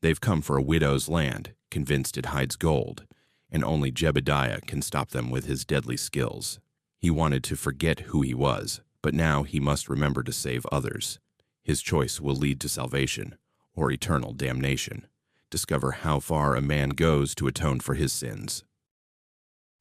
They've come for a widow's land, convinced it hides gold, and only Jebediah can stop them with his deadly skills. He wanted to forget who he was, but now he must remember to save others. His choice will lead to salvation or eternal damnation. Discover how far a man goes to atone for his sins.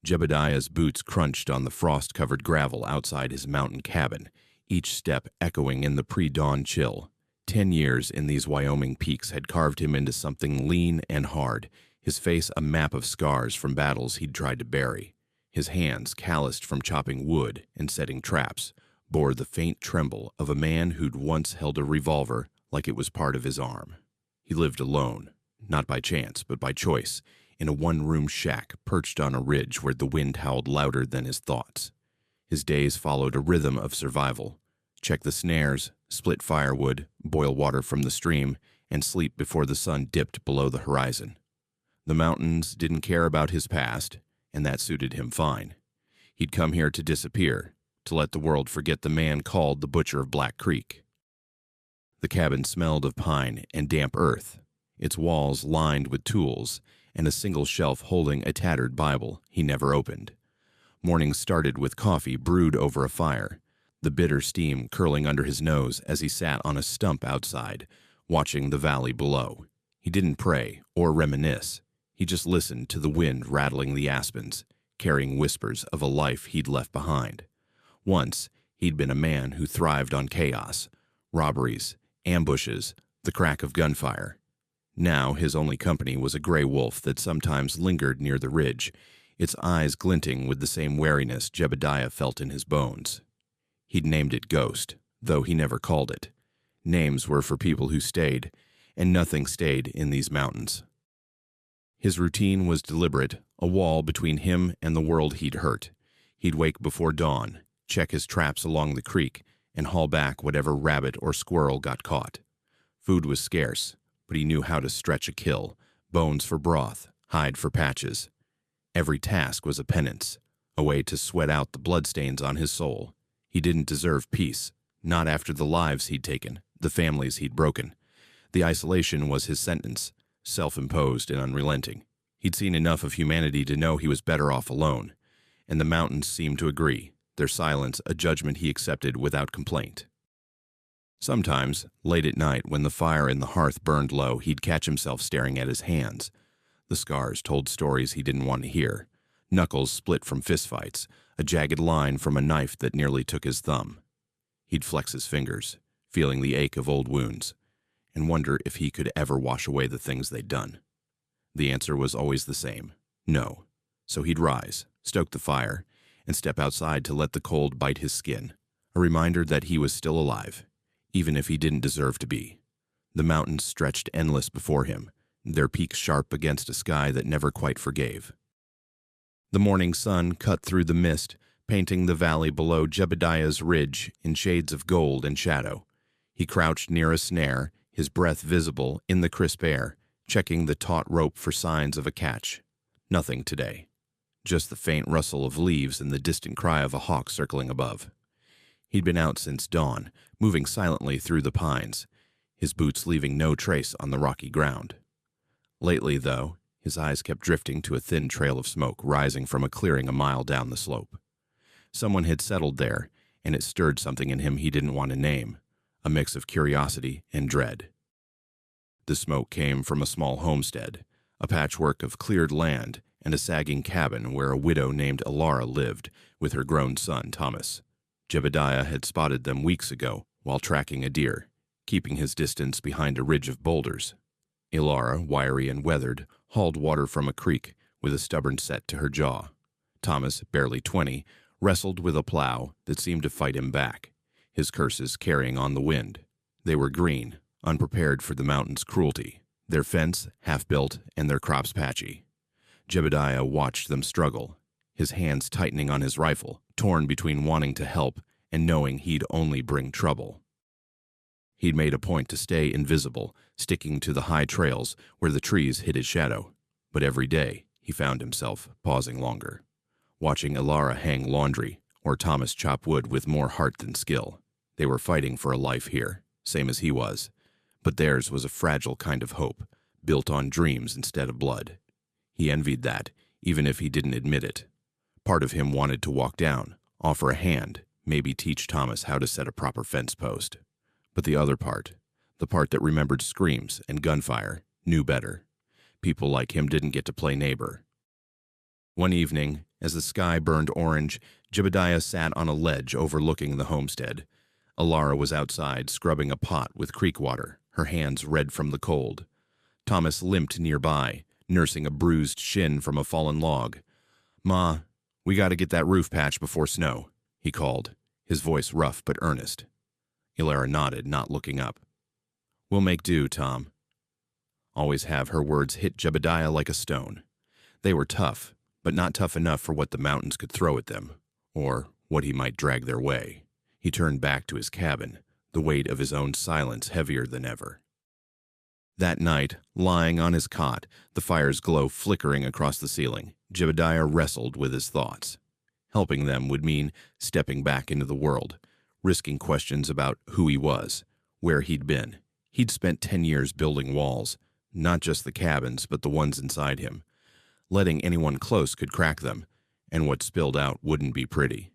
Jebediah's boots crunched on the frost-covered gravel outside his mountain cabin, each step echoing in the pre-dawn chill. 10 years in these Wyoming peaks had carved him into something lean and hard, his face a map of scars from battles he'd tried to bury. His hands, calloused from chopping wood and setting traps, bore the faint tremble of a man who'd once held a revolver like it was part of his arm. He lived alone, not by chance, but by choice, in a one-room shack perched on a ridge where the wind howled louder than his thoughts. His days followed a rhythm of survival. Check the snares, split firewood, boil water from the stream, and sleep before the sun dipped below the horizon. The mountains didn't care about his past, and that suited him fine. He'd come here to disappear, to let the world forget the man called the Butcher of Black Creek. The cabin smelled of pine and damp earth, its walls lined with tools, and a single shelf holding a tattered Bible he never opened. Mornings started with coffee brewed over a fire, the bitter steam curling under his nose as he sat on a stump outside, watching the valley below. He didn't pray or reminisce. He just listened to the wind rattling the aspens, carrying whispers of a life he'd left behind. Once, he'd been a man who thrived on chaos, robberies, ambushes, the crack of gunfire. Now his only company was a gray wolf that sometimes lingered near the ridge, its eyes glinting with the same wariness Jebediah felt in his bones. He'd named it Ghost, though he never called it. Names were for people who stayed, and nothing stayed in these mountains. His routine was deliberate, a wall between him and the world he'd hurt. He'd wake before dawn, check his traps along the creek, and haul back whatever rabbit or squirrel got caught. Food was scarce, but he knew how to stretch a kill, bones for broth, hide for patches. Every task was a penance, a way to sweat out the bloodstains on his soul. He didn't deserve peace, not after the lives he'd taken, the families he'd broken. The isolation was his sentence, self-imposed and unrelenting. He'd seen enough of humanity to know he was better off alone, and the mountains seemed to agree, their silence a judgment he accepted without complaint. Sometimes, late at night when the fire in the hearth burned low, he'd catch himself staring at his hands. The scars told stories he didn't want to hear. Knuckles split from fistfights, a jagged line from a knife that nearly took his thumb. He'd flex his fingers, feeling the ache of old wounds, and wonder if he could ever wash away the things they'd done. The answer was always the same, no. So he'd rise, stoke the fire, and step outside to let the cold bite his skin, a reminder that he was still alive, even if he didn't deserve to be. The mountains stretched endless before him, their peaks sharp against a sky that never quite forgave. The morning sun cut through the mist, painting the valley below Jebediah's ridge in shades of gold and shadow. He crouched near a snare, his breath visible in the crisp air, checking the taut rope for signs of a catch. Nothing today. Just the faint rustle of leaves and the distant cry of a hawk circling above. He'd been out since dawn, moving silently through the pines, his boots leaving no trace on the rocky ground. Lately, though, his eyes kept drifting to a thin trail of smoke rising from a clearing a mile down the slope. Someone had settled there, and it stirred something in him he didn't want to name, a mix of curiosity and dread. The smoke came from a small homestead, a patchwork of cleared land and a sagging cabin where a widow named Sileras lived with her grown son, Thomas. Jebediah had spotted them weeks ago while tracking a deer, keeping his distance behind a ridge of boulders. Sileras, wiry and weathered, hauled water from a creek with a stubborn set to her jaw. Thomas, barely 20, wrestled with a plow that seemed to fight him back, his curses carrying on the wind. They were green, unprepared for the mountain's cruelty, their fence half-built and their crops patchy. Jebediah watched them struggle, his hands tightening on his rifle, torn between wanting to help and knowing he'd only bring trouble. He'd made a point to stay invisible, sticking to the high trails where the trees hid his shadow, but every day he found himself pausing longer, watching Sileras hang laundry or Thomas chop wood with more heart than skill. They were fighting for a life here, same as he was, but theirs was a fragile kind of hope, built on dreams instead of blood. He envied that, even if he didn't admit it. Part of him wanted to walk down, offer a hand, maybe teach Thomas how to set a proper fence post. But the other part, the part that remembered screams and gunfire, knew better. People like him didn't get to play neighbor. One evening, as the sky burned orange, Jebediah sat on a ledge overlooking the homestead. Alara was outside, scrubbing a pot with creek water, her hands red from the cold. Thomas limped nearby, nursing a bruised shin from a fallen log. "Ma, we got to get that roof patched before snow," he called, his voice rough but earnest. Sileras nodded, not looking up. "We'll make do, Tom." Always have her words hit Jebediah like a stone. They were tough, but not tough enough for what the mountains could throw at them, or what he might drag their way. He turned back to his cabin, the weight of his own silence heavier than ever. That night, lying on his cot, the fire's glow flickering across the ceiling, Jebediah wrestled with his thoughts. Helping them would mean stepping back into the world, risking questions about who he was, where he'd been. He'd spent 10 years building walls, not just the cabins, but the ones inside him. Letting anyone close could crack them, and what spilled out wouldn't be pretty.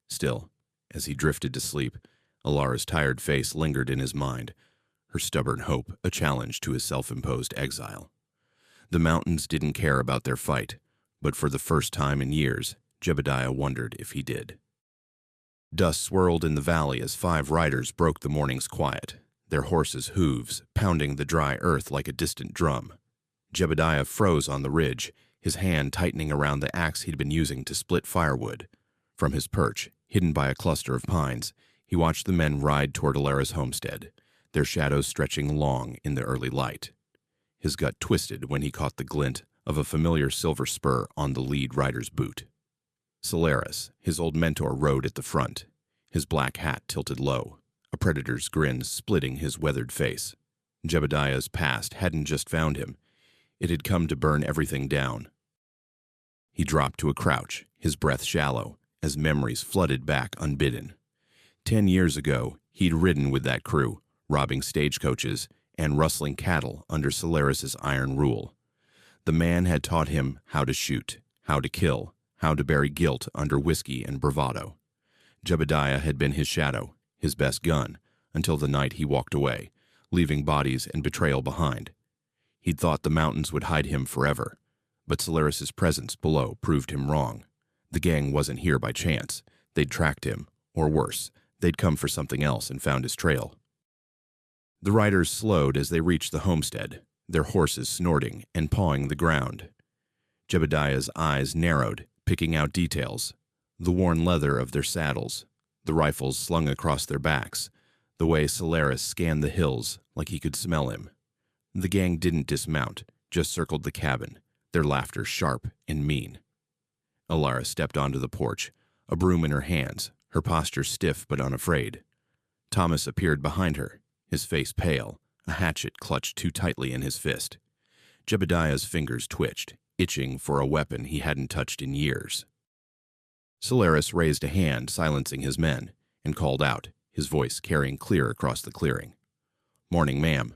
Still, as he drifted to sleep, Alara's tired face lingered in his mind, her stubborn hope a challenge to his self-imposed exile. The mountains didn't care about their fight, but for the first time in years, Jebediah wondered if he did. Dust swirled in the valley as 5 riders broke the morning's quiet, their horses' hooves pounding the dry earth like a distant drum. Jebediah froze on the ridge, his hand tightening around the axe he'd been using to split firewood. From his perch, hidden by a cluster of pines, he watched the men ride toward Alara's homestead, their shadows stretching long in the early light. His gut twisted when he caught the glint of a familiar silver spur on the lead rider's boot. Sileras, his old mentor, rode at the front, his black hat tilted low, a predator's grin splitting his weathered face. Jebediah's past hadn't just found him. It had come to burn everything down. He dropped to a crouch, his breath shallow, as memories flooded back unbidden. 10 years ago, he'd ridden with that crew, robbing stagecoaches and rustling cattle under Sileras' iron rule. The man had taught him how to shoot, how to kill, how to bury guilt under whiskey and bravado. Jebediah had been his shadow, his best gun, until the night he walked away, leaving bodies and betrayal behind. He'd thought the mountains would hide him forever, but Sileras' presence below proved him wrong. The gang wasn't here by chance. They'd tracked him, or worse, they'd come for something else and found his trail. The riders slowed as they reached the homestead, their horses snorting and pawing the ground. Jebediah's eyes narrowed, picking out details: the worn leather of their saddles, the rifles slung across their backs, the way Sileras scanned the hills like he could smell him. The gang didn't dismount, just circled the cabin, their laughter sharp and mean. Alara stepped onto the porch, a broom in her hands, her posture stiff but unafraid. Thomas appeared behind her, his face pale, a hatchet clutched too tightly in his fist. Jebediah's fingers twitched, itching for a weapon he hadn't touched in years. Sileras raised a hand, silencing his men, and called out, his voice carrying clear across the clearing. "Morning, ma'am.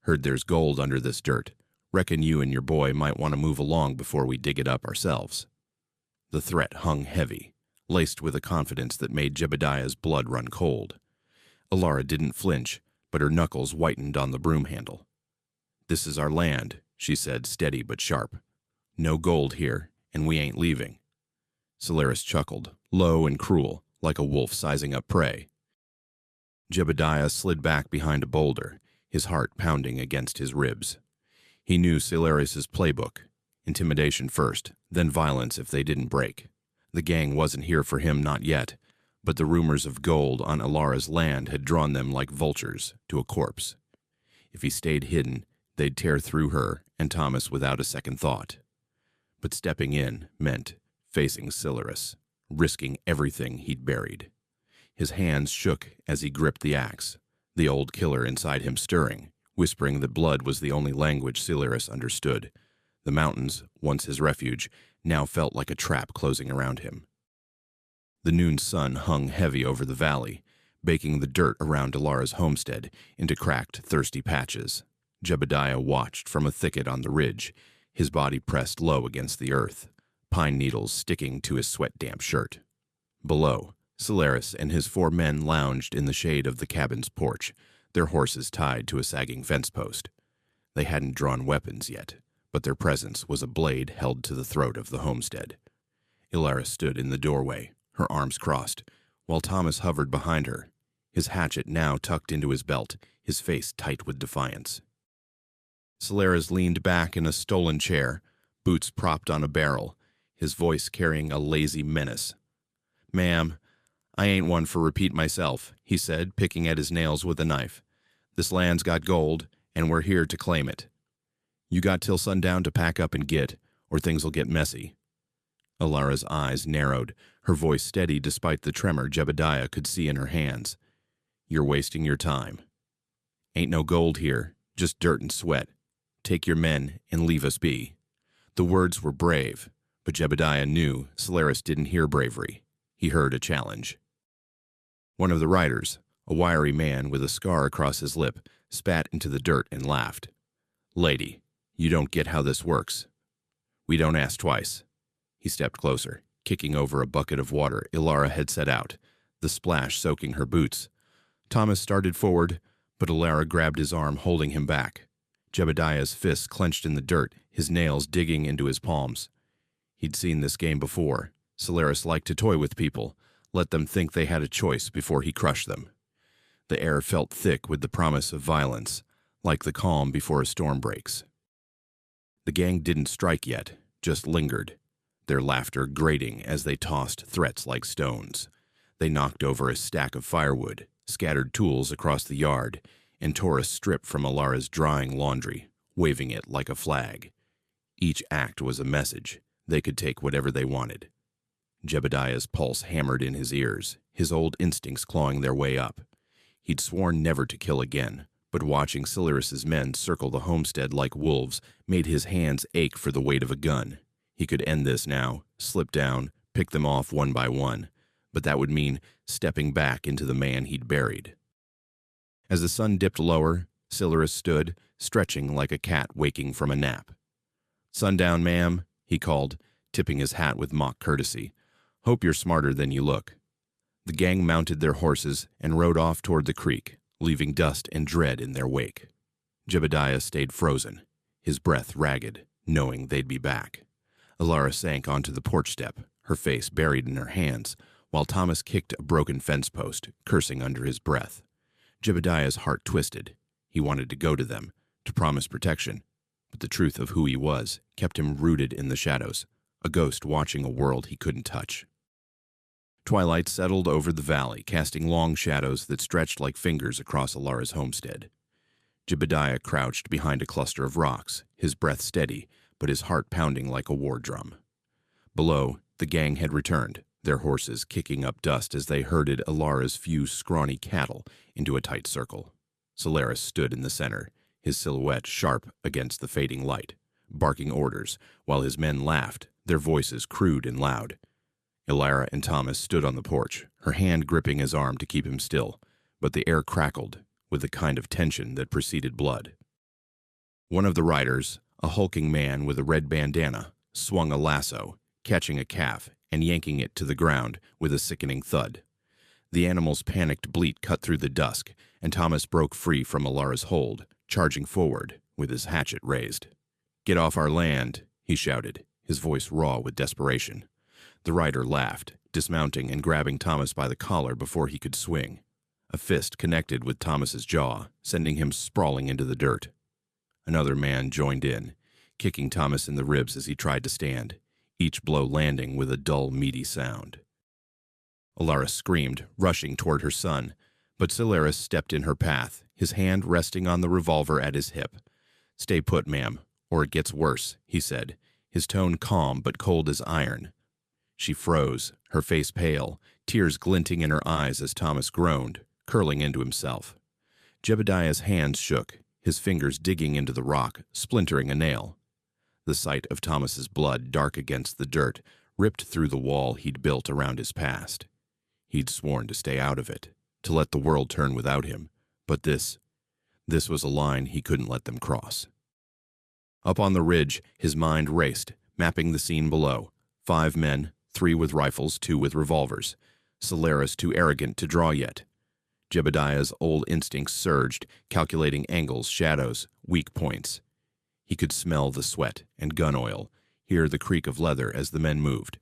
Heard there's gold under this dirt. Reckon you and your boy might want to move along before we dig it up ourselves." The threat hung heavy, laced with a confidence that made Jebediah's blood run cold. Alara didn't flinch, but her knuckles whitened on the broom handle. "This is our land," she said, steady but sharp. "No gold here, and we ain't leaving." Sileras chuckled, low and cruel, like a wolf sizing up prey. Jebediah slid back behind a boulder, his heart pounding against his ribs. He knew Sileras' playbook: intimidation first, then violence if they didn't break. The gang wasn't here for him, not yet, but the rumors of gold on Alara's land had drawn them like vultures to a corpse. If he stayed hidden, they'd tear through her and Thomas without a second thought. But stepping in meant facing Sileras, risking everything he'd buried. His hands shook as he gripped the axe, the old killer inside him stirring, whispering that blood was the only language Sileras understood. The mountains, once his refuge, now felt like a trap closing around him. The noon sun hung heavy over the valley, baking the dirt around Alara's homestead into cracked, thirsty patches. Jebediah watched from a thicket on the ridge, his body pressed low against the earth, pine needles sticking to his sweat-damp shirt. Below, Sileras and his 4 men lounged in the shade of the cabin's porch, their horses tied to a sagging fence post. They hadn't drawn weapons yet, but their presence was a blade held to the throat of the homestead. Sileras stood in the doorway, her arms crossed, while Thomas hovered behind her, his hatchet now tucked into his belt, his face tight with defiance. Sileras leaned back in a stolen chair, boots propped on a barrel, his voice carrying a lazy menace. "Ma'am, I ain't one for repeat myself," he said, picking at his nails with a knife. "This land's got gold, and we're here to claim it. You got till sundown to pack up and git, or things'll get messy." Alara's eyes narrowed, her voice steady despite the tremor Jebediah could see in her hands. "You're wasting your time. Ain't no gold here, just dirt and sweat. Take your men and leave us be." The words were brave, but Jebediah knew Sileras didn't hear bravery. He heard a challenge. One of the riders, a wiry man with a scar across his lip, spat into the dirt and laughed. "Lady, you don't get how this works. We don't ask twice." He stepped closer, kicking over a bucket of water Ilara had set out, the splash soaking her boots. Thomas started forward, but Ilara grabbed his arm, holding him back. Jebediah's fists clenched in the dirt, his nails digging into his palms. He'd seen this game before. Sileras liked to toy with people, let them think they had a choice before he crushed them. The air felt thick with the promise of violence, like the calm before a storm breaks. The gang didn't strike yet, just lingered, their laughter grating as they tossed threats like stones. They knocked over a stack of firewood, scattered tools across the yard, and tore a strip from Alara's drying laundry, waving it like a flag. Each act was a message. They could take whatever they wanted. Jebediah's pulse hammered in his ears, his old instincts clawing their way up. He'd sworn never to kill again, but watching Sileras's men circle the homestead like wolves made his hands ache for the weight of a gun. He could end this now, slip down, pick them off one by one, but that would mean stepping back into the man he'd buried. As the sun dipped lower, Sileras stood, stretching like a cat waking from a nap. "Sundown, ma'am," he called, tipping his hat with mock courtesy. "Hope you're smarter than you look." The gang mounted their horses and rode off toward the creek, leaving dust and dread in their wake. Jebediah stayed frozen, his breath ragged, knowing they'd be back. Ilara sank onto the porch step, her face buried in her hands, while Thomas kicked a broken fence post, cursing under his breath. Jebediah's heart twisted. He wanted to go to them, to promise protection, but the truth of who he was kept him rooted in the shadows, a ghost watching a world he couldn't touch. Twilight settled over the valley, casting long shadows that stretched like fingers across Alara's homestead. Jebediah crouched behind a cluster of rocks, his breath steady, but his heart pounding like a war drum. Below, the gang had returned, their horses kicking up dust as they herded Alara's few scrawny cattle into a tight circle. Sileras stood in the center, his silhouette sharp against the fading light, barking orders, while his men laughed, their voices crude and loud. Ilara and Thomas stood on the porch, her hand gripping his arm to keep him still, but the air crackled with the kind of tension that preceded blood. One of the riders, a hulking man with a red bandana, swung a lasso, catching a calf and yanking it to the ground with a sickening thud. The animal's panicked bleat cut through the dusk, and Thomas broke free from Alara's hold, charging forward with his hatchet raised. "Get off our land," he shouted, his voice raw with desperation. The rider laughed, dismounting and grabbing Thomas by the collar before he could swing. A fist connected with Thomas's jaw, sending him sprawling into the dirt. Another man joined in, kicking Thomas in the ribs as he tried to stand, each blow landing with a dull, meaty sound. Alara screamed, rushing toward her son, but Sileras stepped in her path, his hand resting on the revolver at his hip. "Stay put, ma'am, or it gets worse," he said, his tone calm but cold as iron. She froze, her face pale, tears glinting in her eyes as Thomas groaned, curling into himself. Jebediah's hands shook, his fingers digging into the rock, splintering a nail. The sight of Thomas's blood dark against the dirt ripped through the wall he'd built around his past. He'd sworn to stay out of it, to let the world turn without him, but this This was a line he couldn't let them cross. Up on the ridge, his mind raced, mapping the scene below. 5 men, 3 with rifles, 2 with revolvers. Sileras too arrogant to draw yet. Jebediah's old instincts surged, calculating angles, shadows, weak points. He could smell the sweat and gun oil, hear the creak of leather as the men moved.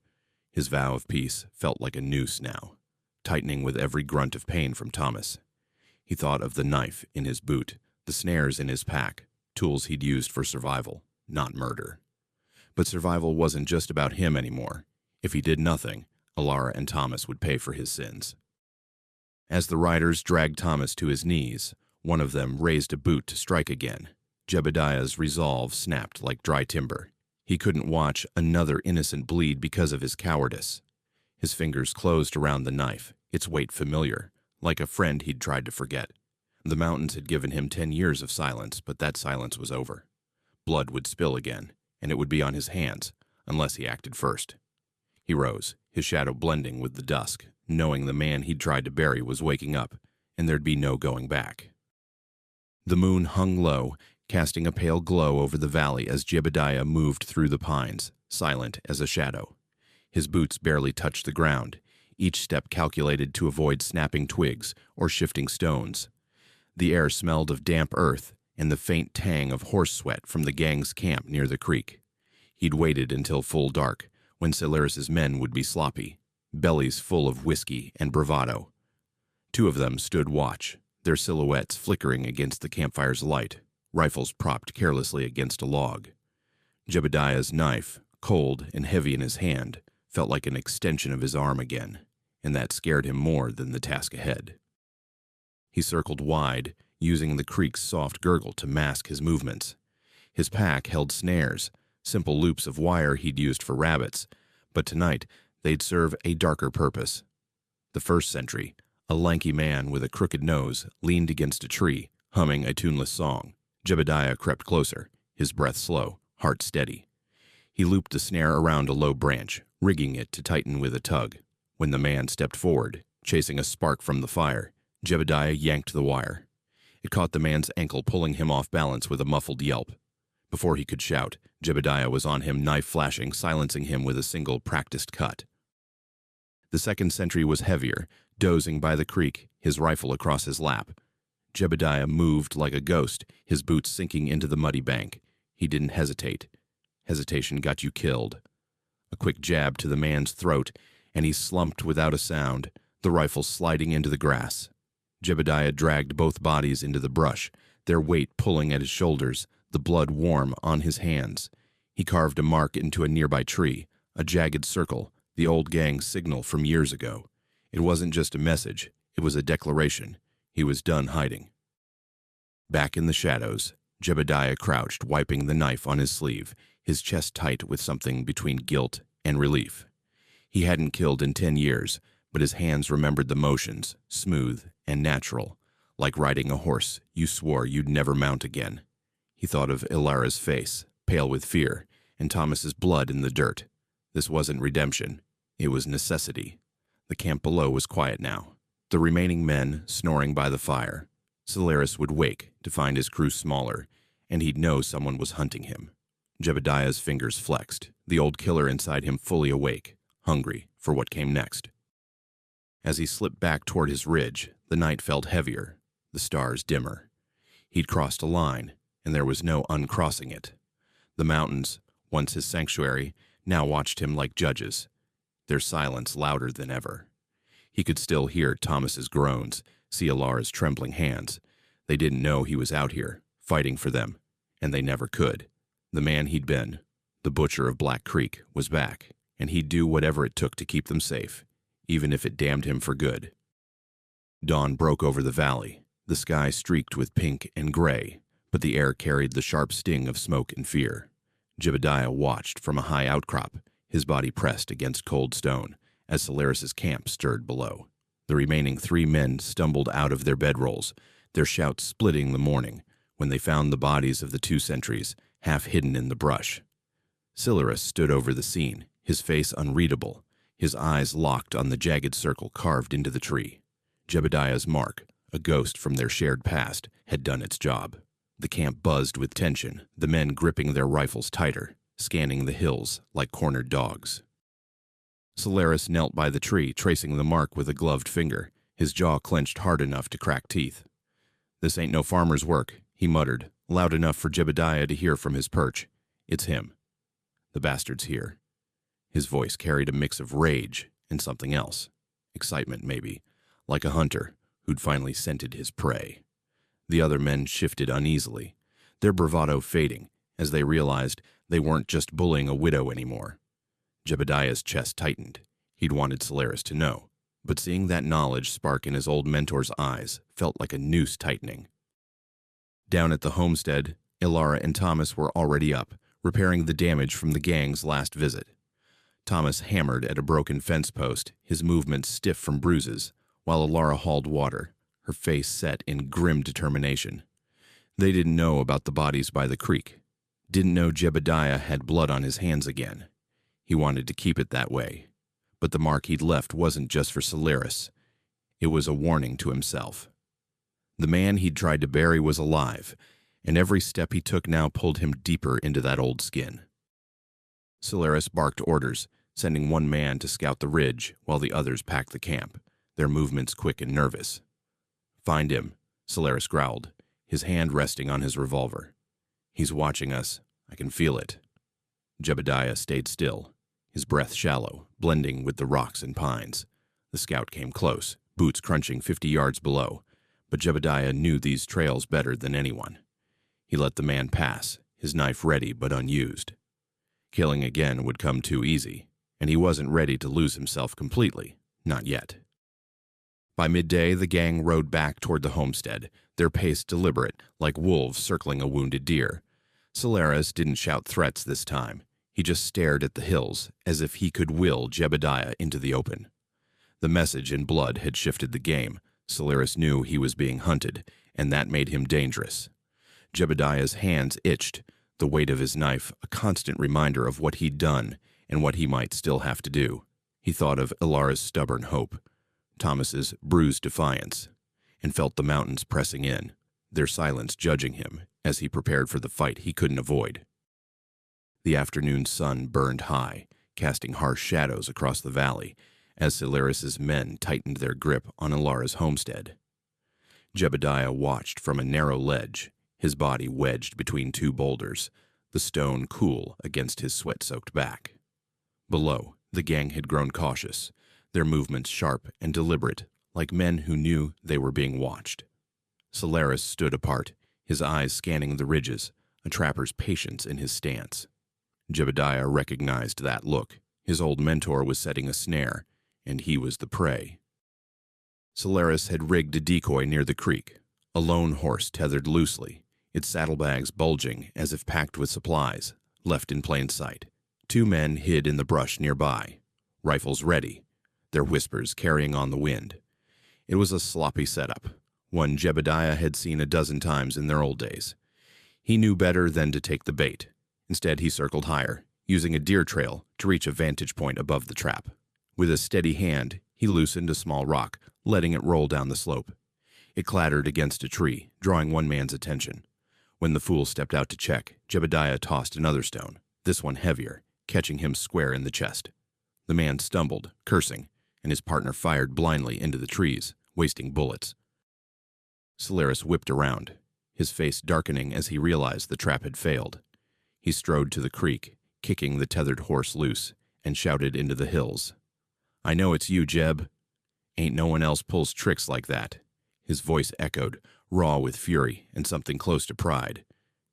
His vow of peace felt like a noose now, tightening with every grunt of pain from Thomas. He thought of the knife in his boot, the snares in his pack, tools he'd used for survival, not murder. But survival wasn't just about him anymore. If he did nothing, Alara and Thomas would pay for his sins. As the riders dragged Thomas to his knees, one of them raised a boot to strike again. Jebediah's resolve snapped like dry timber. He couldn't watch another innocent bleed because of his cowardice. His fingers closed around the knife, its weight familiar, like a friend he'd tried to forget. The mountains had given him 10 years of silence, but that silence was over. Blood would spill again, and it would be on his hands, unless he acted first. He rose, his shadow blending with the dusk, knowing the man he'd tried to bury was waking up, and there'd be no going back. The moon hung low, casting a pale glow over the valley as Jebediah moved through the pines, silent as a shadow. His boots barely touched the ground, each step calculated to avoid snapping twigs or shifting stones. The air smelled of damp earth and the faint tang of horse sweat from the gang's camp near the creek. He'd waited until full dark, when Sileras' men would be sloppy, bellies full of whiskey and bravado. 2 of them stood watch, their silhouettes flickering against the campfire's light, rifles propped carelessly against a log. Jebediah's knife, cold and heavy in his hand, felt like an extension of his arm again, and that scared him more than the task ahead. He circled wide, using the creek's soft gurgle to mask his movements. His pack held snares, simple loops of wire he'd used for rabbits, but tonight they'd serve a darker purpose. The first sentry, a lanky man with a crooked nose, leaned against a tree, humming a tuneless song. Jebediah crept closer, his breath slow, heart steady. He looped the snare around a low branch, rigging it to tighten with a tug. When the man stepped forward, chasing a spark from the fire, Jebediah yanked the wire. It caught the man's ankle, pulling him off balance with a muffled yelp. Before he could shout, Jebediah was on him, knife flashing, silencing him with a single practiced cut. The second sentry was heavier, dozing by the creek, his rifle across his lap. Jebediah moved like a ghost, his boots sinking into the muddy bank. He didn't hesitate. Hesitation got you killed. A quick jab to the man's throat, and he slumped without a sound, the rifle sliding into the grass. Jebediah dragged both bodies into the brush, their weight pulling at his shoulders, the blood warm on his hands. He carved a mark into a nearby tree, a jagged circle, the old gang's signal from years ago. It wasn't just a message, it was a declaration. He was done hiding. Back in the shadows, Jebediah crouched, wiping the knife on his sleeve, his chest tight with something between guilt and relief. He hadn't killed in 10 years, but his hands remembered the motions, smooth and natural, like riding a horse you swore you'd never mount again. He thought of Ilara's face, pale with fear, and Thomas's blood in the dirt. This wasn't redemption. It was necessity. The camp below was quiet now, the remaining men snoring by the fire. Sileras would wake to find his crew smaller, and he'd know someone was hunting him. Jebediah's fingers flexed, the old killer inside him fully awake, hungry for what came next. As he slipped back toward his ridge, the night felt heavier, the stars dimmer. He'd crossed a line, and there was no uncrossing it. The mountains, once his sanctuary, now watched him like judges, their silence louder than ever. He could still hear Thomas's groans, see Alara's trembling hands. They didn't know he was out here, fighting for them, and they never could. The man he'd been, the butcher of Black Creek, was back, and he'd do whatever it took to keep them safe, even if it damned him for good. Dawn broke over the valley, the sky streaked with pink and gray, but the air carried the sharp sting of smoke and fear. Jebediah watched from a high outcrop, his body pressed against cold stone, as Sileras' camp stirred below. The remaining 3 men stumbled out of their bedrolls, their shouts splitting the morning, when they found the bodies of the 2 sentries, half hidden in the brush. Sileras stood over the scene, his face unreadable, his eyes locked on the jagged circle carved into the tree. Jebediah's mark, a ghost from their shared past, had done its job. The camp buzzed with tension, the men gripping their rifles tighter, scanning the hills like cornered dogs. Sileras knelt by the tree, tracing the mark with a gloved finger, his jaw clenched hard enough to crack teeth. "This ain't no farmer's work," he muttered, loud enough for Jebediah to hear from his perch. "It's him. The bastard's here." His voice carried a mix of rage and something else. Excitement, maybe, like a hunter who'd finally scented his prey. The other men shifted uneasily, their bravado fading as they realized they weren't just bullying a widow anymore. Jebediah's chest tightened. He'd wanted Sileras to know, but seeing that knowledge spark in his old mentor's eyes felt like a noose tightening. Down at the homestead, Ilara and Thomas were already up, repairing the damage from the gang's last visit. Thomas hammered at a broken fence post, his movements stiff from bruises, while Ilara hauled water, her face set in grim determination. They didn't know about the bodies by the creek. Didn't know Jebediah had blood on his hands again. He wanted to keep it that way. But the mark he'd left wasn't just for Sileras. It was a warning to himself. The man he'd tried to bury was alive, and every step he took now pulled him deeper into that old skin. Sileras barked orders, sending one man to scout the ridge while the others packed the camp, their movements quick and nervous. "Find him," Sileras growled, his hand resting on his revolver. "He's watching us. I can feel it." Jebediah stayed still, his breath shallow, blending with the rocks and pines. The scout came close, boots crunching 50 yards below, but Jebediah knew these trails better than anyone. He let the man pass, his knife ready but unused. Killing again would come too easy, and he wasn't ready to lose himself completely, not yet. By midday, the gang rode back toward the homestead, their pace deliberate, like wolves circling a wounded deer. Sileras didn't shout threats this time. He just stared at the hills, as if he could will Jebediah into the open. The message in blood had shifted the game. Sileras knew he was being hunted, and that made him dangerous. Jebediah's hands itched, the weight of his knife a constant reminder of what he'd done and what he might still have to do. He thought of Ilara's stubborn hope, Thomas's bruised defiance, and felt the mountains pressing in, their silence judging him as he prepared for the fight he couldn't avoid. The afternoon sun burned high, casting harsh shadows across the valley as Sileras's men tightened their grip on Ilara's homestead. Jebediah watched from a narrow ledge, his body wedged between two boulders, the stone cool against his sweat-soaked back. Below, the gang had grown cautious, their movements sharp and deliberate, like men who knew they were being watched. Sileras stood apart, his eyes scanning the ridges, a trapper's patience in his stance. Jebediah recognized that look. His old mentor was setting a snare, and he was the prey. Sileras had rigged a decoy near the creek, a lone horse tethered loosely, its saddlebags bulging as if packed with supplies, left in plain sight. Two men hid in the brush nearby, rifles ready, their whispers carrying on the wind. It was a sloppy setup, one Jebediah had seen a dozen times in their old days. He knew better than to take the bait. Instead, he circled higher, using a deer trail to reach a vantage point above the trap. With a steady hand, he loosened a small rock, letting it roll down the slope. It clattered against a tree, drawing one man's attention. When the fool stepped out to check, Jebediah tossed another stone, this one heavier, catching him square in the chest. The man stumbled, cursing, and his partner fired blindly into the trees, wasting bullets. Sileras whipped around, his face darkening as he realized the trap had failed. He strode to the creek, kicking the tethered horse loose, and shouted into the hills. "I know it's you, Jeb. Ain't no one else pulls tricks like that." His voice echoed, raw with fury and something close to pride.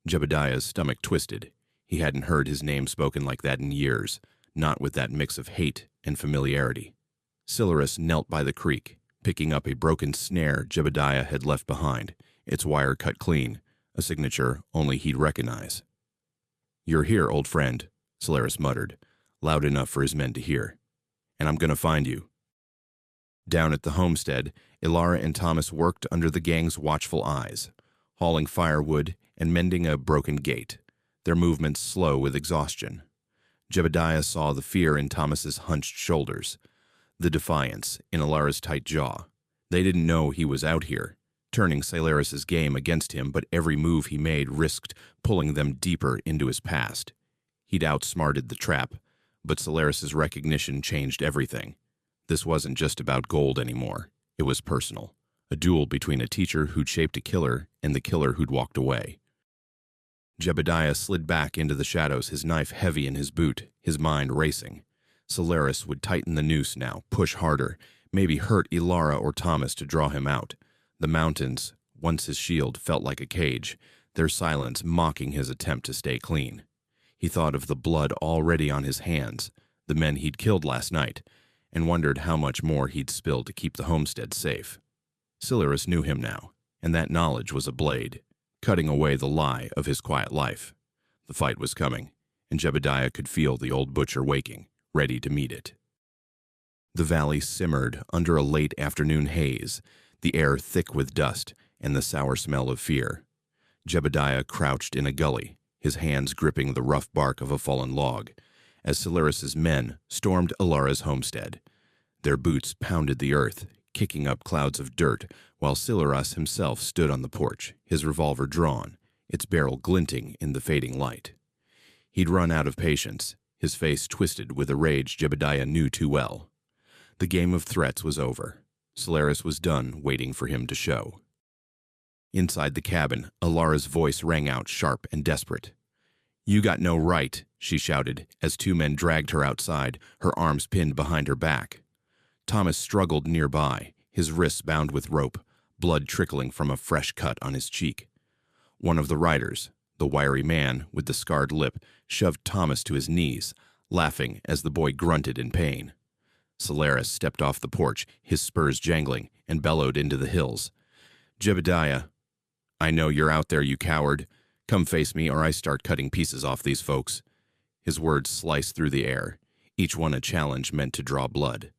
Jebediah's stomach twisted. He hadn't heard his name spoken like that in years, not with that mix of hate and familiarity. Sileras knelt by the creek, picking up a broken snare Jebediah had left behind, its wire cut clean, a signature only he'd recognize. "You're here, old friend," Sileras muttered, loud enough for his men to hear. "And I'm gonna find you." Down at the homestead, Ilara and Thomas worked under the gang's watchful eyes, hauling firewood and mending a broken gate, their movements slow with exhaustion. Jebediah saw the fear in Thomas's hunched shoulders, the defiance in Ilara's tight jaw. They didn't know he was out here. turning Sileras' game against him, but every move he made risked pulling them deeper into his past. He'd outsmarted the trap, but Sileras' recognition changed everything. This wasn't just about gold anymore. It was personal. A duel between a teacher who'd shaped a killer and the killer who'd walked away. Jebediah slid back into the shadows, his knife heavy in his boot, his mind racing. Sileras would tighten the noose now, push harder, maybe hurt Ilara or Thomas to draw him out. The mountains, once his shield, felt like a cage, their silence mocking his attempt to stay clean. He thought of the blood already on his hands, the men he'd killed last night, and wondered how much more he'd spill to keep the homestead safe. Sileras knew him now, and that knowledge was a blade, cutting away the lie of his quiet life. The fight was coming, and Jebediah could feel the old butcher waking, ready to meet it. The valley simmered under a late afternoon haze, the air thick with dust and the sour smell of fear. Jebediah crouched in a gully, his hands gripping the rough bark of a fallen log, as Sileras' men stormed Ilara's homestead. Their boots pounded the earth, kicking up clouds of dirt, while Sileras himself stood on the porch, his revolver drawn, its barrel glinting in the fading light. He'd run out of patience, his face twisted with a rage Jebediah knew too well. The game of threats was over. Sileras was done waiting for him to show. Inside the cabin, Ilara's voice rang out sharp and desperate. "You got no right," she shouted, as two men dragged her outside, her arms pinned behind her back. Thomas struggled nearby, his wrists bound with rope, blood trickling from a fresh cut on his cheek. One of the riders, the wiry man with the scarred lip, shoved Thomas to his knees, laughing as the boy grunted in pain. Sileras stepped off the porch, his spurs jangling, and bellowed into the hills. "Jebediah, I know you're out there, you coward. Come face me or I start cutting pieces off these folks." His words sliced through the air, each one a challenge meant to draw blood.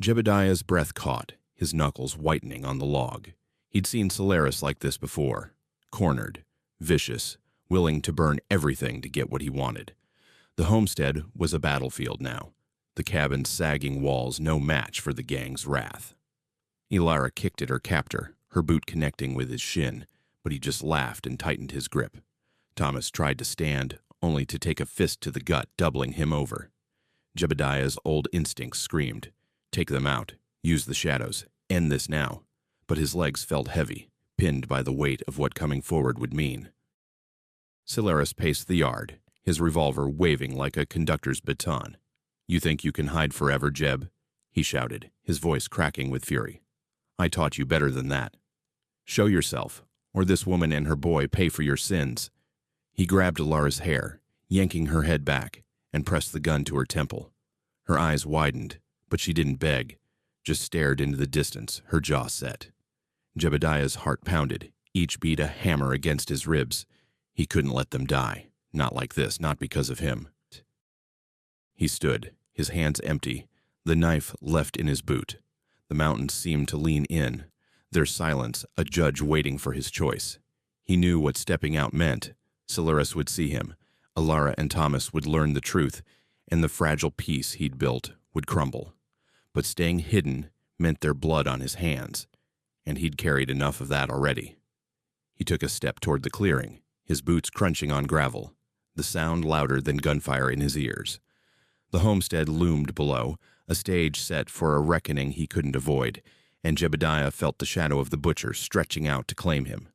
Jebediah's breath caught, his knuckles whitening on the log. He'd seen Sileras like this before, cornered, vicious, willing to burn everything to get what he wanted. The homestead was a battlefield now, the cabin's sagging walls no match for the gang's wrath. Ilara kicked at her captor, her boot connecting with his shin, but he just laughed and tightened his grip. Thomas tried to stand, only to take a fist to the gut, doubling him over. Jebediah's old instincts screamed, "Take them out, use the shadows, end this now." But his legs felt heavy, pinned by the weight of what coming forward would mean. Sileras paced the yard, his revolver waving like a conductor's baton. "You think you can hide forever, Jeb?" he shouted, his voice cracking with fury. "I taught you better than that. Show yourself, or this woman and her boy pay for your sins." He grabbed Ilara's hair, yanking her head back, and pressed the gun to her temple. Her eyes widened, but she didn't beg, just stared into the distance, her jaw set. Jebediah's heart pounded, each beat a hammer against his ribs. He couldn't let them die, not like this, not because of him. He stood, his hands empty, the knife left in his boot. The mountains seemed to lean in, their silence a judge waiting for his choice. He knew what stepping out meant. Sileras would see him, Ilara and Thomas would learn the truth, and the fragile peace he'd built would crumble. But staying hidden meant their blood on his hands, and he'd carried enough of that already. He took a step toward the clearing, his boots crunching on gravel, the sound louder than gunfire in his ears. The homestead loomed below, a stage set for a reckoning he couldn't avoid, and Jebediah felt the shadow of the butcher stretching out to claim him.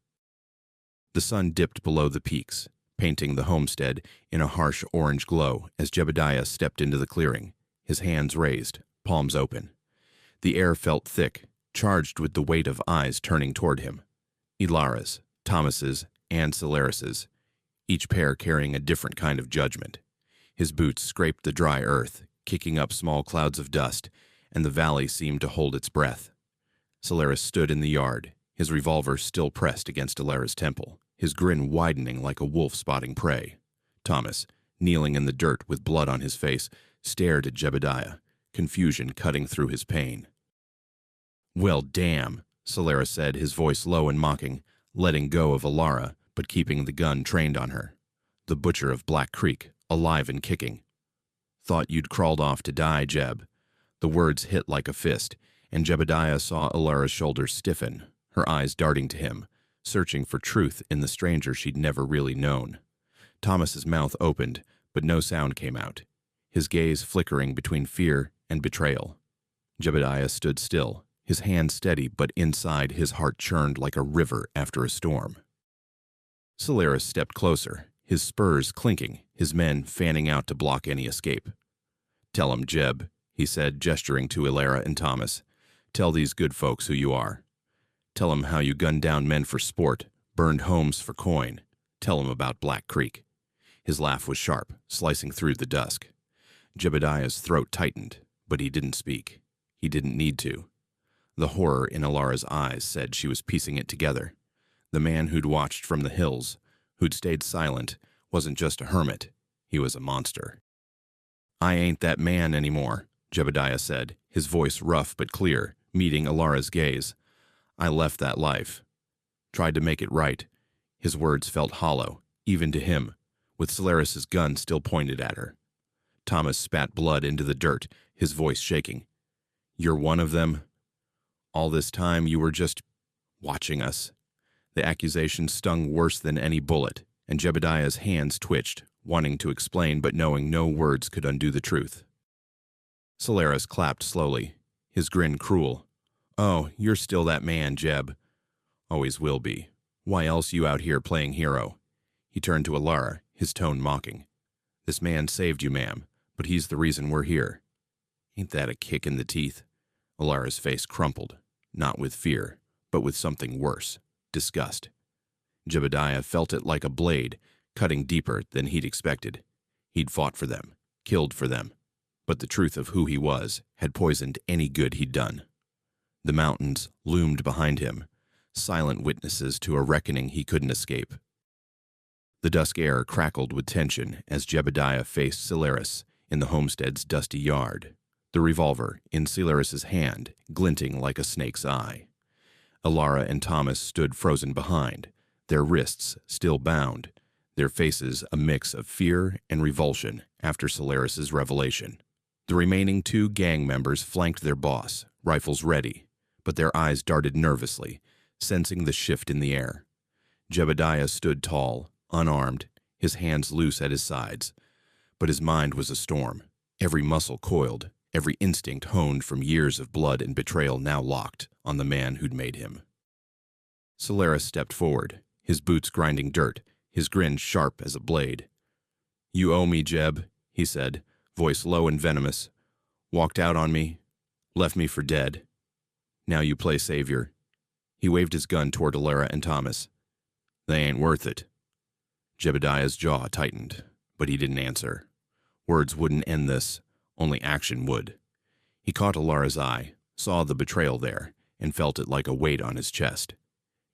The sun dipped below the peaks, painting the homestead in a harsh orange glow as Jebediah stepped into the clearing, his hands raised, palms open. The air felt thick, charged with the weight of eyes turning toward him. Ilara's, Thomas's, and Sileras's, each pair carrying a different kind of judgment. His boots scraped the dry earth, kicking up small clouds of dust, and the valley seemed to hold its breath. Sileras stood in the yard, his revolver still pressed against Ilara's temple, his grin widening like a wolf spotting prey. Thomas, kneeling in the dirt with blood on his face, stared at Jebediah, confusion cutting through his pain. "Well, damn," Sileras said, his voice low and mocking, letting go of Ilara, but keeping the gun trained on her. "The butcher of Black Creek, alive and kicking. Thought you'd crawled off to die, Jeb." The words hit like a fist, and Jebediah saw Ilara's shoulders stiffen, her eyes darting to him, searching for truth in the stranger she'd never really known. Thomas's mouth opened, but no sound came out, his gaze flickering between fear and betrayal. Jebediah stood still, his hand steady, but inside his heart churned like a river after a storm. Sileras stepped closer, his spurs clinking, his men fanning out to block any escape. "Tell 'em, Jeb," he said, gesturing to Sileras and Thomas. "Tell these good folks who you are. Tell 'em how you gunned down men for sport, burned homes for coin. Tell 'em about Black Creek." His laugh was sharp, slicing through the dusk. Jebediah's throat tightened, but he didn't speak. He didn't need to. The horror in Alara's eyes said she was piecing it together. The man who'd watched from the hills, who'd stayed silent, wasn't just a hermit. He was a monster. "I ain't that man anymore," Jebediah said, his voice rough but clear, meeting Alara's gaze. "I left that life. Tried to make it right." His words felt hollow, even to him, with Sileras' gun still pointed at her. Thomas spat blood into the dirt, his voice shaking. "You're one of them? All this time you were just watching us." The accusation stung worse than any bullet, and Jebediah's hands twitched, wanting to explain but knowing no words could undo the truth. Sileras clapped slowly, his grin cruel. "Oh, you're still that man, Jeb. Always will be. Why else you out here playing hero?" He turned to Alara, his tone mocking. "This man saved you, ma'am, but he's the reason we're here." Ain't that a kick in the teeth? Alara's face crumpled, not with fear, but with something worse, disgust. Jebediah felt it like a blade, cutting deeper than he'd expected. He'd fought for them, killed for them, but the truth of who he was had poisoned any good he'd done. The mountains loomed behind him, silent witnesses to a reckoning he couldn't escape. The dusk air crackled with tension as Jebediah faced Sileras in the homestead's dusty yard, the revolver in Sileras' hand glinting like a snake's eye. Alara and Thomas stood frozen behind, their wrists still bound, their faces a mix of fear and revulsion after Sileras' revelation. The remaining 2 gang members flanked their boss, rifles ready, but their eyes darted nervously, sensing the shift in the air. Jebediah stood tall, unarmed, his hands loose at his sides, but his mind was a storm, every muscle coiled, every instinct honed from years of blood and betrayal now locked on the man who'd made him. Sileras stepped forward, his boots grinding dirt, his grin sharp as a blade. "You owe me, Jeb," he said, voice low and venomous. "Walked out on me, left me for dead. Now you play savior." He waved his gun toward Alara and Thomas. "They ain't worth it." Jebediah's jaw tightened, but he didn't answer. Words wouldn't end this, only action would. He caught Alara's eye, saw the betrayal there, and felt it like a weight on his chest.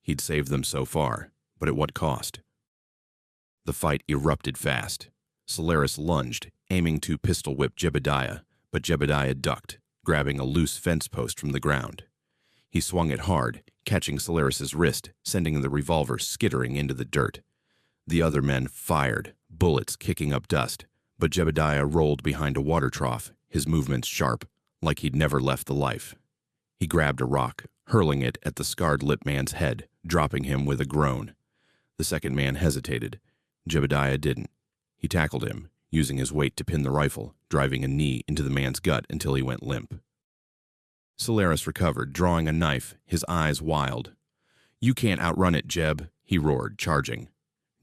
He'd saved them so far, but at what cost? The fight erupted fast. Sileras lunged, aiming to pistol-whip Jebediah, but Jebediah ducked, grabbing a loose fence post from the ground. He swung it hard, catching Sileras' wrist, sending the revolver skittering into the dirt. The other men fired, bullets kicking up dust, but Jebediah rolled behind a water trough, his movements sharp, like he'd never left the life. He grabbed a rock, hurling it at the scarred-lip man's head, dropping him with a groan. The second man hesitated. Jebediah didn't. He tackled him, using his weight to pin the rifle, driving a knee into the man's gut until he went limp. Sileras recovered, drawing a knife, his eyes wild. "You can't outrun it, Jeb," he roared, charging.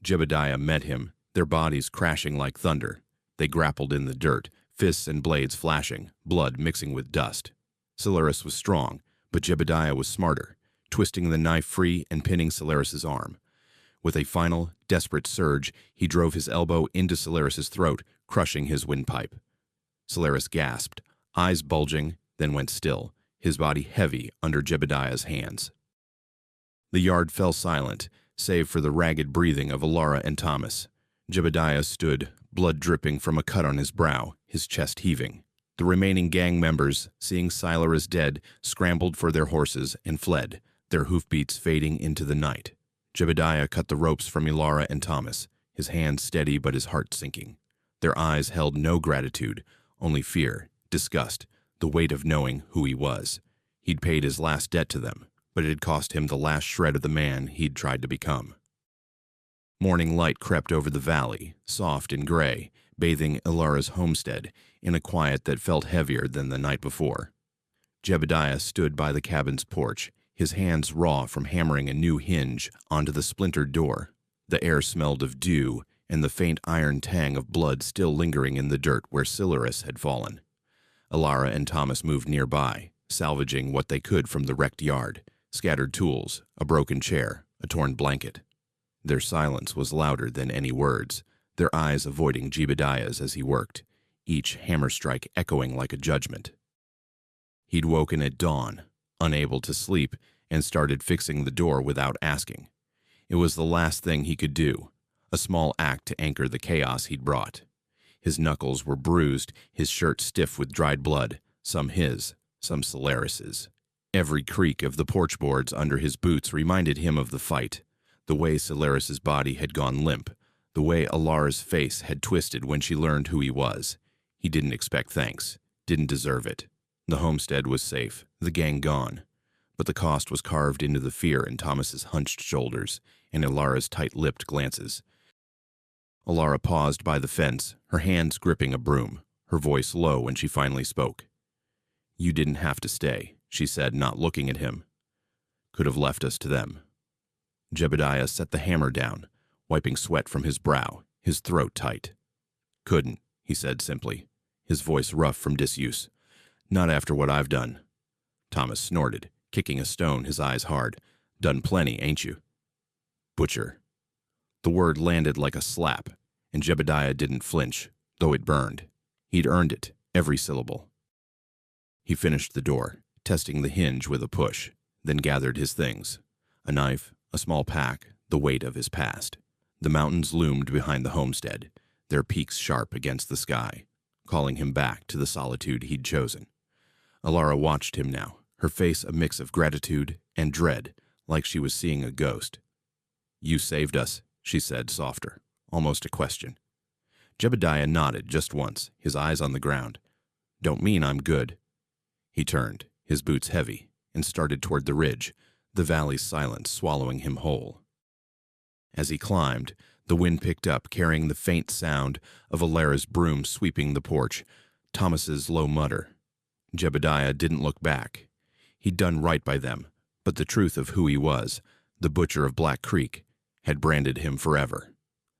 Jebediah met him, their bodies crashing like thunder. They grappled in the dirt, fists and blades flashing, blood mixing with dust. Sileras was strong, but Jebediah was smarter, twisting the knife free and pinning Sileras' arm. With a final, desperate surge, he drove his elbow into Sileras' throat, crushing his windpipe. Sileras gasped, eyes bulging, then went still, his body heavy under Jebediah's hands. The yard fell silent, save for the ragged breathing of Alara and Thomas. Jebediah stood, blood dripping from a cut on his brow, his chest heaving. The remaining gang members, seeing Sileras dead, scrambled for their horses and fled, their hoofbeats fading into the night. Jebediah cut the ropes from Alara and Thomas, his hands steady but his heart sinking. Their eyes held no gratitude, only fear, disgust, the weight of knowing who he was. He'd paid his last debt to them, but it had cost him the last shred of the man he'd tried to become. Morning light crept over the valley, soft and gray, bathing Ilara's homestead in a quiet that felt heavier than the night before. Jebediah stood by the cabin's porch, his hands raw from hammering a new hinge onto the splintered door. The air smelled of dew, and the faint iron tang of blood still lingering in the dirt where Sileras had fallen. Ilara and Thomas moved nearby, salvaging what they could from the wrecked yard, scattered tools, a broken chair, a torn blanket. Their silence was louder than any words, their eyes avoiding Jebediah's as he worked, each hammer strike echoing like a judgment. He'd woken at dawn, unable to sleep, and started fixing the door without asking. It was the last thing he could do, a small act to anchor the chaos he'd brought. His knuckles were bruised, his shirt stiff with dried blood, some his, some Sileras's. Every creak of the porch boards under his boots reminded him of the fight, the way Sileras's body had gone limp, the way Ilara's face had twisted when she learned who he was. He didn't expect thanks, didn't deserve it. The homestead was safe, the gang gone, but the cost was carved into the fear in Thomas's hunched shoulders and Ilara's tight-lipped glances. Ilara paused by the fence, her hands gripping a broom, her voice low when she finally spoke. "You didn't have to stay," she said, not looking at him. "Could have left us to them." Jebediah set the hammer down, wiping sweat from his brow, his throat tight. "Couldn't," he said simply, his voice rough from disuse. "Not after what I've done." Thomas snorted, kicking a stone, his eyes hard. "Done plenty, ain't you?" "Butcher." The word landed like a slap, and Jebediah didn't flinch, though it burned. He'd earned it, every syllable. He finished the door, testing the hinge with a push, then gathered his things. A knife, a small pack, the weight of his past. The mountains loomed behind the homestead, their peaks sharp against the sky, calling him back to the solitude he'd chosen. Ilara watched him now, her face a mix of gratitude and dread, like she was seeing a ghost. "You saved us," she said, softer, almost a question. Jebediah nodded just once, his eyes on the ground. "Don't mean I'm good." He turned, his boots heavy, and started toward the ridge, the valley's silence swallowing him whole. As he climbed, the wind picked up, carrying the faint sound of Ilara's broom sweeping the porch, Thomas's low mutter. Jebediah didn't look back. He'd done right by them, but the truth of who he was, the butcher of Black Creek, had branded him forever.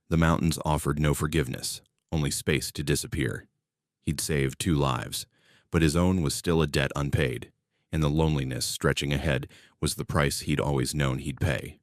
The mountains offered no forgiveness, only space to disappear. He'd saved 2 lives, but his own was still a debt unpaid, and the loneliness stretching ahead was the price he'd always known he'd pay.